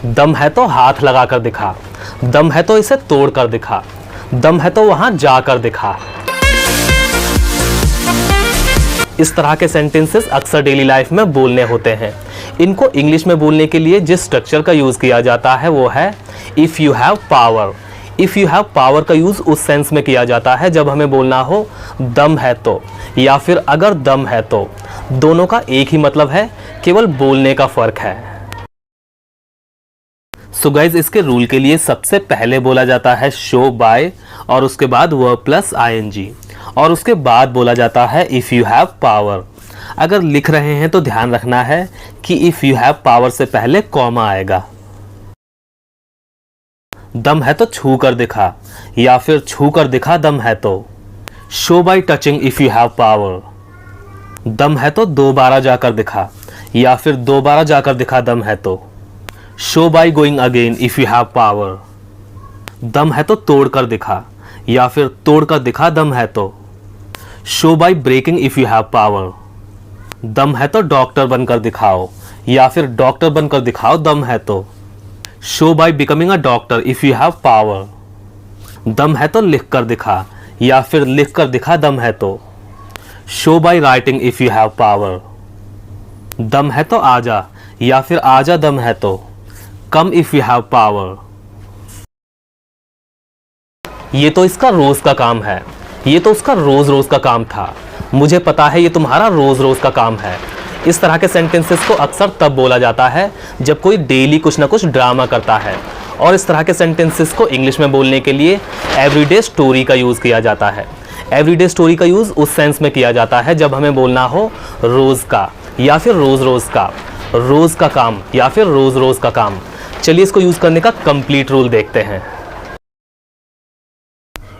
दम है तो हाथ लगा कर दिखा, दम है तो इसे तोड़ कर दिखा, दम है तो वहां जाकर दिखा। इस तरह के सेंटेंसेस अक्सर डेली लाइफ में बोलने होते हैं। इनको इंग्लिश में बोलने के लिए जिस स्ट्रक्चर का यूज किया जाता है वो है if you have power. If you have power का यूज उस सेंस में किया जाता है जब हमें बोलना हो दम है तो, या फिर अगर दम है तो। दोनों का एक ही मतलब है, केवल बोलने का फर्क है। सो गाइज, इसके रूल के लिए सबसे पहले बोला जाता है शो बाय, और उसके बाद वर्ब प्लस आईएनजी, और उसके बाद बोला जाता है इफ यू हैव पावर। अगर लिख रहे हैं तो ध्यान रखना है कि इफ यू हैव पावर से पहले कॉमा आएगा। दम है तो छू कर दिखा, या फिर छू कर दिखा दम है तो। Show bye touching if you have power. दम है तो दोबारा जाकर दिखा, या फिर दोबारा जाकर दिखा दम है तो। Show by going again if you have power. दम है तो तोड़ कर दिखा, या फिर तोड़ कर दिखा दम है तो। Show by breaking if you have power. दम है तो डॉक्टर बनकर दिखाओ, या फिर डॉक्टर बनकर दिखाओ दम है तो। Show by becoming a doctor if you have power. दम है तो लिख कर दिखा, या फिर लिख कर दिखा दम है तो। Show by writing if you have power. दम है तो आजा, या फिर आजा दम है तो। Come if you have power. ये तो इसका रोज का काम है, ये तो उसका रोज रोज का काम था, मुझे पता है ये तुम्हारा रोज रोज का काम है। इस तरह के सेंटेंसेस को अक्सर तब बोला जाता है जब कोई डेली कुछ ना कुछ ड्रामा करता है। और इस तरह के सेंटेंसेस को इंग्लिश में बोलने के लिए एवरीडे स्टोरी का यूज़ किया जाता है। एवरीडे स्टोरी का यूज़ उस सेंस में किया जाता है जब हमें बोलना हो रोज़ का, या फिर रोज़ रोज़ का, रोज़ का काम, या फिर रोज़ रोज़ का काम। चलिए इसको यूज़ करने का कंप्लीट रूल देखते हैं।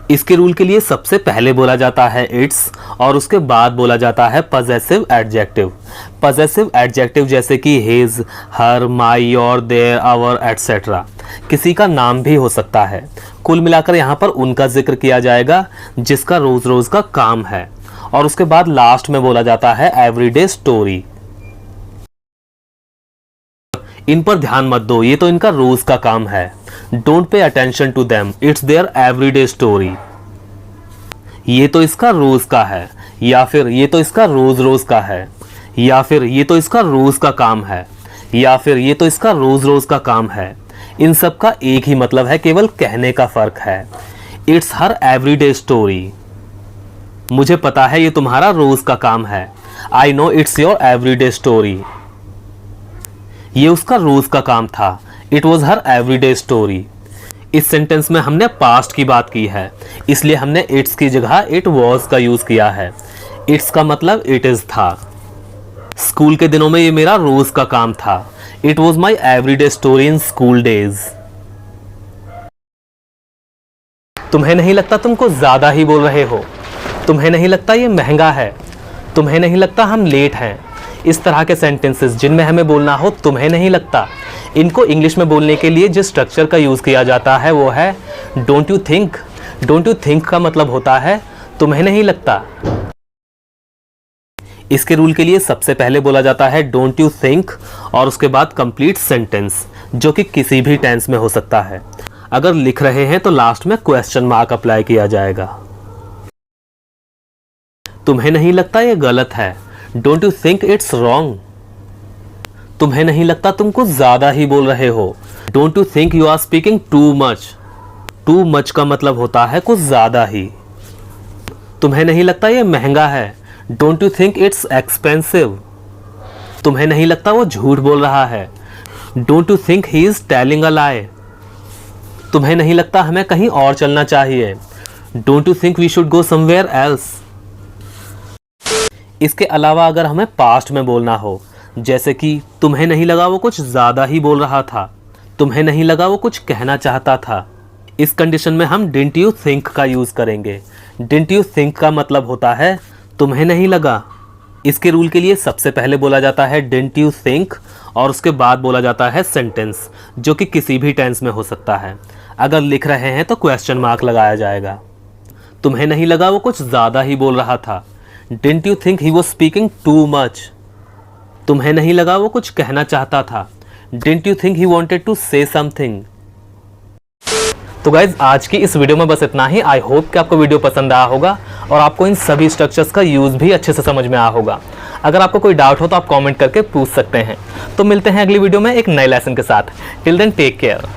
इसके रूल के लिए सबसे पहले बोला जाता है इट्स, और उसके बाद बोला जाता है पजेसिव एडजेक्टिव। पजेसिव एडजेक्टिव जैसे कि his, her, my, your, their, our, etcetera. किसी का नाम भी हो सकता है। कुल मिलाकर यहाँ पर उनका जिक्र किया जाएगा जिसका रोज रोज का काम है। और उसके बाद लास्ट में बोला जाता है एवरीडे स्टोरी। इन पर ध्यान मत दो, ये तो इनका रोज का काम है। Don't pay attention to them, it's their everyday story. ये तो इसका रोज का है, या फिर ये तो इसका रोज रोज का है, या फिर ये तो इसका रोज का काम है, या फिर ये तो इसका रोज रोज का काम है। इन सब का एक ही मतलब है, केवल कहने का फर्क है। It's her everyday story. मुझे पता है ये तुम्हारा रोज का काम है। I know it's your everyday story. ये उसका रोज का काम था। It was her everyday story. इस सेंटेंस में हमने पास्ट की बात की है, इसलिए हमने इट्स की जगह इट वॉज का यूज किया है। इट्स का मतलब इट इज था। स्कूल के दिनों में ये मेरा रोज का काम था। It was my everyday story in school days. तुम्हें नहीं लगता तुम कुछ ज्यादा ही बोल रहे हो? तुम्हें नहीं लगता ये महंगा है? तुम्हें नहीं लगता हम लेट हैं? इस तरह के सेंटेंसेस जिनमें हमें बोलना हो तुम्हें नहीं लगता, इनको इंग्लिश में बोलने के लिए जिस स्ट्रक्चर का यूज़ किया जाता है वो है don't you think. Don't you think का मतलब होता है तुम्हें नहीं लगता। इसके रूल के लिए सबसे पहले बोला जाता है डोंट यू थिंक, और उसके बाद कंप्लीट सेंटेंस, जो कि किसी भी टेंस में हो सकता है। अगर लिख रहे हैं तो लास्ट में क्वेश्चन मार्क अप्लाई किया जाएगा। तुम्हें नहीं लगता ये गलत है? Don't you think it's wrong. तुम्हें नहीं लगता तुम कुछ ज्यादा ही बोल रहे हो? Don't you think you are speaking too much. Too much का मतलब होता है कुछ ज्यादा ही। तुम्हें नहीं लगता ये महंगा है? Don't you think it's expensive. तुम्हें नहीं लगता वो झूठ बोल रहा है? Don't you think he is telling a lie. तुम्हें नहीं लगता हमें कहीं और चलना चाहिए? Don't you think we should go somewhere else. इसके अलावा अगर हमें पास्ट में बोलना हो, जैसे कि तुम्हें नहीं लगा वो कुछ ज़्यादा ही बोल रहा था, तुम्हें नहीं लगा वो कुछ कहना चाहता था, इस कंडीशन में हम डिडंट यू थिंक का यूज़ करेंगे। डिडंट यू थिंक का मतलब होता है तुम्हें नहीं लगा। इसके रूल के लिए सबसे पहले बोला जाता है डिडंट यू थिंक, और उसके बाद बोला जाता है सेंटेंस, जो कि किसी भी टेंस में हो सकता है। अगर लिख रहे हैं तो क्वेश्चन मार्क लगाया जाएगा। तुम्हें नहीं लगा वो कुछ ज़्यादा ही बोल रहा था? Didn't you think he was speaking too much? तुम्हें नहीं लगा वो कुछ कहना चाहता था? Didn't you think he wanted to say something? तो गाइज आज की इस वीडियो में बस इतना ही। आई होप कि आपको वीडियो पसंद आया होगा और आपको इन सभी स्ट्रक्चर्स का यूज भी अच्छे से समझ में आया होगा। अगर आपको कोई डाउट हो तो आप कमेंट करके पूछ सकते हैं। तो मिलते हैं अगली वीडियो में एक नए लेसन के साथ। Till then take care.